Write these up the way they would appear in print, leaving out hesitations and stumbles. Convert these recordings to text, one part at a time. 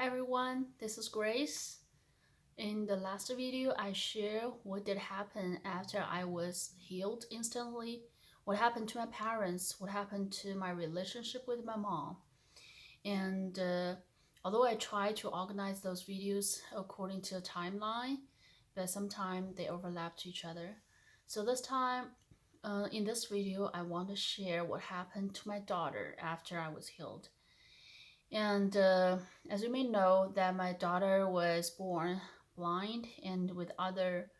Hi everyone, this is Grace. In the last video, I shared what did happen after I was healed instantly, what happened to my parents, what happened to my relationship with my mom. And although I try to organize those videos according to a timeline, but sometimes they overlap to each other. So this time, in this video, I want to share what happened to my daughter after I was healed. And as you may know, that my daughter was born blind and with other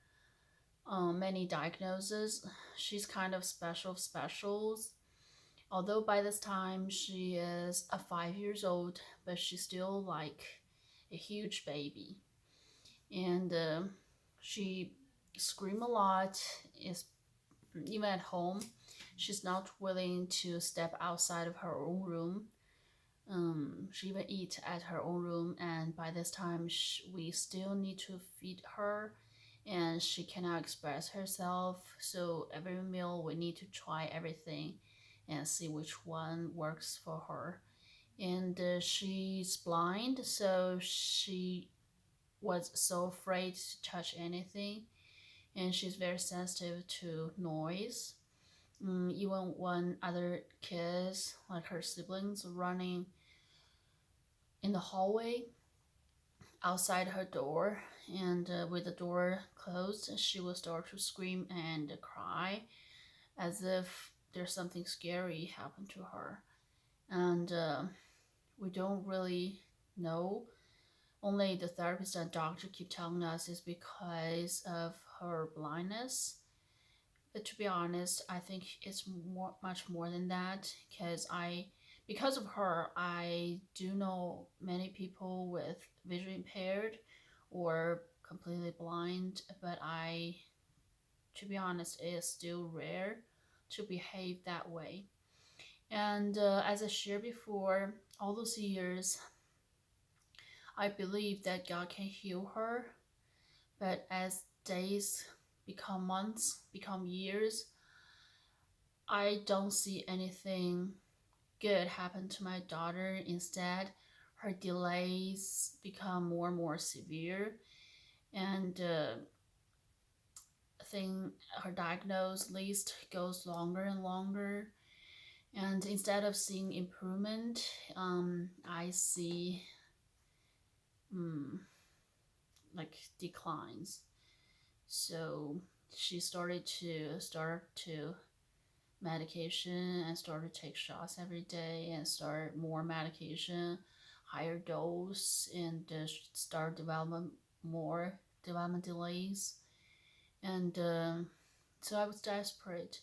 many diagnoses. She's kind of specials. Although by this time she is 5 years old, but she's still like a huge baby. And she scream a lot, is even at home. She's not willing to step outside of her own room. She even eat at her own room, and by this time we still need to feed her, and she cannot express herself. So every meal we need to try everything and see which one works for her. And she's blind, so she was so afraid to touch anything, and she's very sensitive to noise. Even when other kids, like her siblings, running in the hallway outside her door, and with the door closed, she will start to scream and cry as if there's something scary happened to her. And we don't really know. Only the therapist and doctor keep telling us is because of her blindness. But to be honest, I think it's much more than that, because of her, I do know many people with vision impaired or completely blind, but to be honest, it is still rare to behave that way. And as I shared before, all those years, I believe that God can heal her, but as days become months, become years, I don't see anything good happen to my daughter. Instead, her delays become more and more severe, and I think her diagnosis list goes longer and longer. And instead of seeing improvement, I see like declines. So she start to medication and start to take shots every day and start more medication, higher dose, and start development delays. And so I was desperate.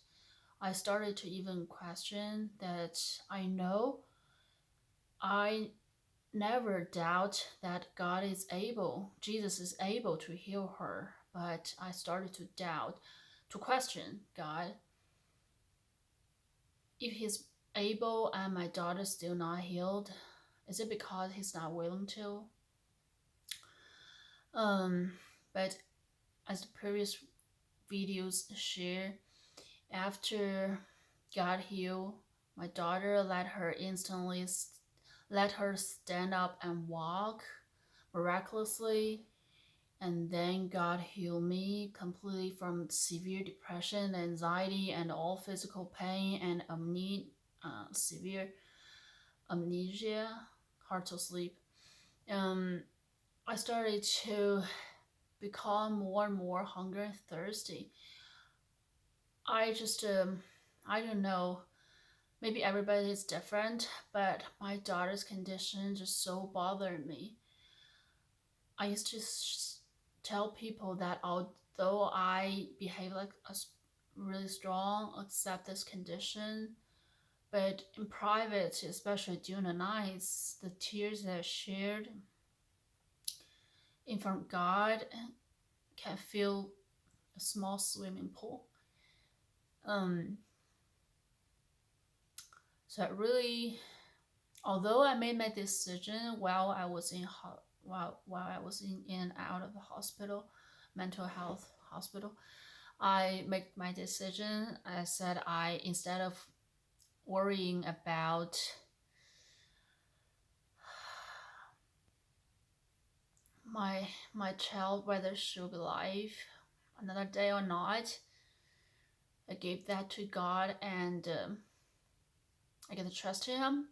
I started to even question that. I never doubt that God is able, Jesus is able to heal her, but I started to doubt, to question God, if he's able and my daughter's still not healed, is it because he's not willing to? But as the previous videos share, after God healed my daughter, let her stand up and walk miraculously, and then God healed me completely from severe depression, anxiety, and all physical pain and severe amnesia, hard to sleep. I started to become more and more hungry and thirsty. I just, I don't know, maybe everybody is different, but my daughter's condition just so bothered me. I used to tell people that although I behave like a really strong, accept this condition, but in private, especially during the nights, the tears that I shared in front of God can fill a small swimming pool. So I really, although I made my decision while I was in and out of the hospital, mental health hospital, I made my decision. I said instead of worrying about my child, whether she'll be alive another day or not. I gave that to God, and I get to trust Him.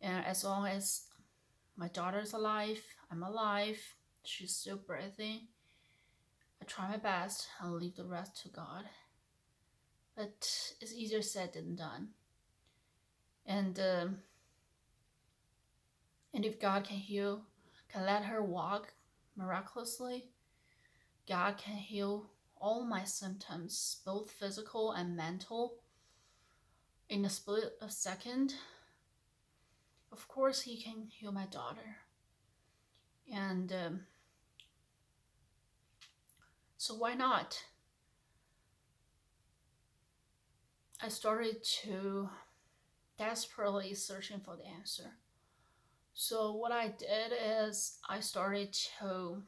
And as long as my daughter's alive, I'm alive, she's still breathing, I try my best and leave the rest to God. But it's easier said than done. And if God can heal, can let her walk miraculously, God can heal all my symptoms, both physical and mental, in a split of second. Of course, He can heal my daughter. And so why not? I started to desperately searching for the answer. So what I did is I started to,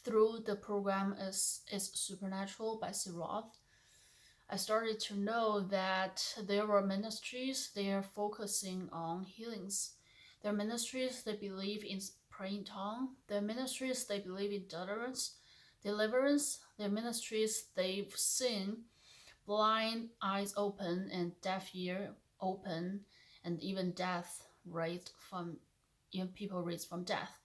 through the program is Supernatural by C. Roth, I started to know that there were ministries, they are focusing on healings. There are ministries, they believe in praying tongue. There are ministries, they believe in deliverance. There are ministries, they've seen blind eyes open and deaf ear open, and even death raised from, even people raised from death.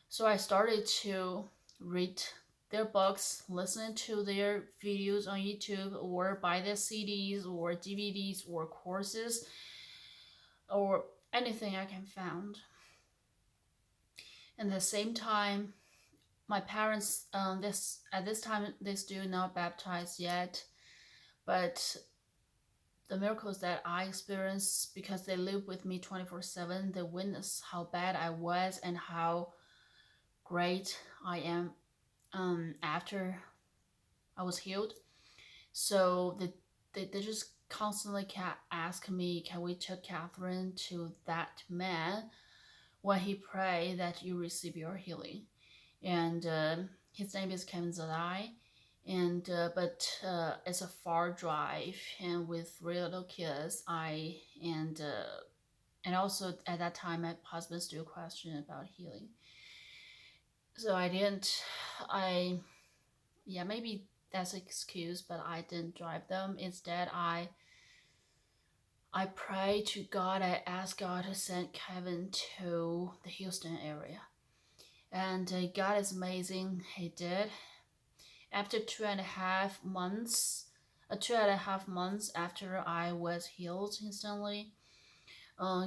So I started to read their books, listen to their videos on YouTube, or buy their CDs or DVDs or courses or anything I can find. And at the same time, my parents, at this time, they still not baptized yet, but the miracles that I experienced, because they live with me 24/7, they witness how bad I was and how great I am after I was healed. So they just constantly ask me, can we take Catherine to that man when he pray that you receive your healing? And his name is Kevin Zadai. And but it's a far drive, and with 3 little kids, and also at that time my husband still questioned about healing. So maybe that's an excuse, but I didn't drive them. Instead, I pray to God. I ask God to send Kevin to the Houston area, and God is amazing. He did. After 2.5 months, 2.5 months after I was healed instantly,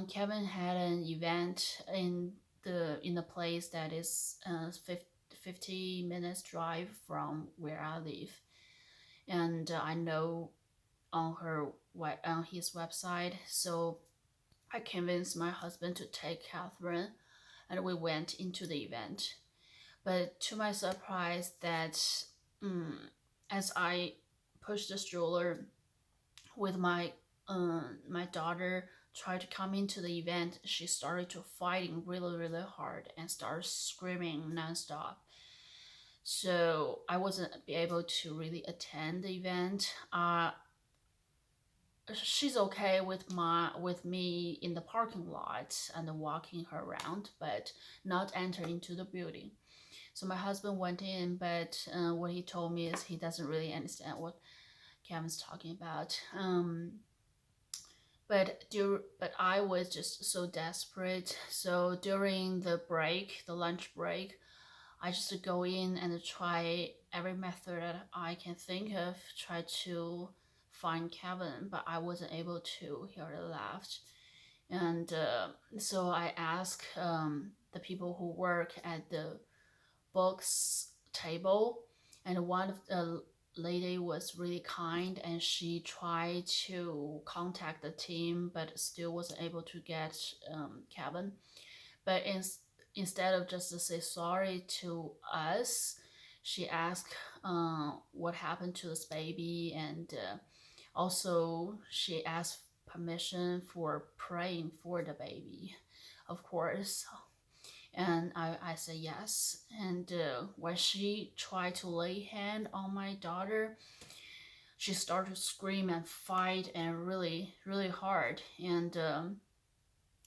Kevin had an event in the place that is 50 minutes drive from where I live, and I know on his website. So I convinced my husband to take Catherine, and we went into the event. But to my surprise, that as I pushed the stroller with my daughter tried to come into the event, she started to fighting really, really hard and started screaming nonstop. So I wasn't able to really attend the event. She's okay with me in the parking lot and walking her around, but not enter into the building. So my husband went in, but what he told me is he doesn't really understand what Kevin's talking about. But I was just so desperate. So during the lunch break, I just go in and try every method that I can think of, try to find Kevin, but I wasn't able to. He already left. And so I asked the people who work at the books table, and one of the lady was really kind, and she tried to contact the team but still wasn't able to get Kevin. But instead of just to say sorry to us, she asked what happened to this baby, and also she asked permission for praying for the baby, of course. And I said yes. And when she tried to lay hand on my daughter, she started to scream and fight and really, really hard. And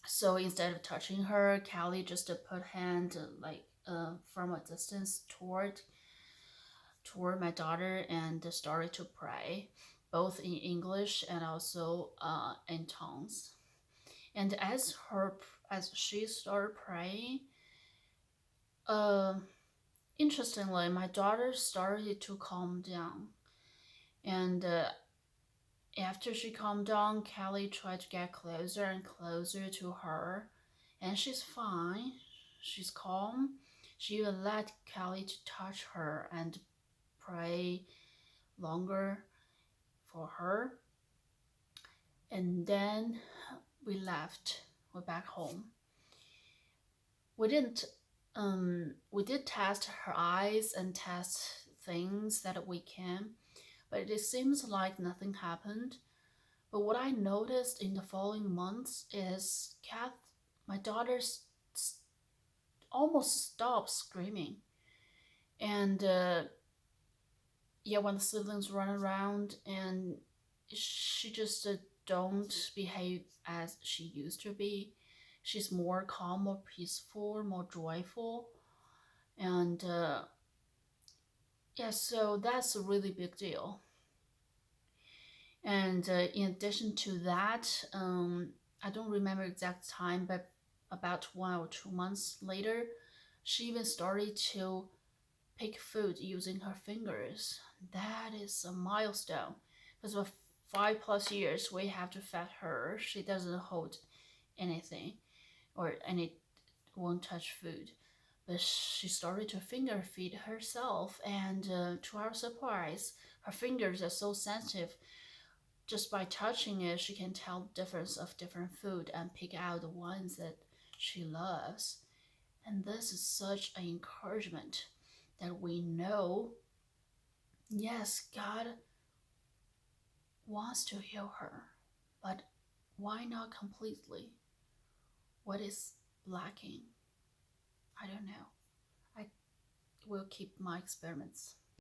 So instead of touching her, Callie just put hand from a distance toward my daughter and started to pray, both in English and also in tongues. And as she started praying, uh, interestingly, my daughter started to calm down. And after she calmed down, Kelly tried to get closer and closer to her, and she's fine. She's calm. She even let Kelly to touch her and pray longer for her. And then we left. We're back home. We didn't. We did test her eyes and test things that we can, but it seems like nothing happened. But what I noticed in the following months is my daughter almost stopped screaming. And yeah, when the siblings run around, and she just don't behave as she used to be. She's more calm, more peaceful, more joyful. And yeah, so that's a really big deal. And in addition to that, I don't remember exact time, but about 1 or 2 months later, she even started to pick food using her fingers. That is a milestone because for 5 plus years we have to fed her. She doesn't hold anything or any won't touch food. But she started to finger feed herself, and to our surprise, her fingers are so sensitive. Just by touching it, she can tell the difference of different food and pick out the ones that she loves. And this is such an encouragement that we know, yes, God wants to heal her, but why not completely? What is lacking? I don't know. I will keep my experiments.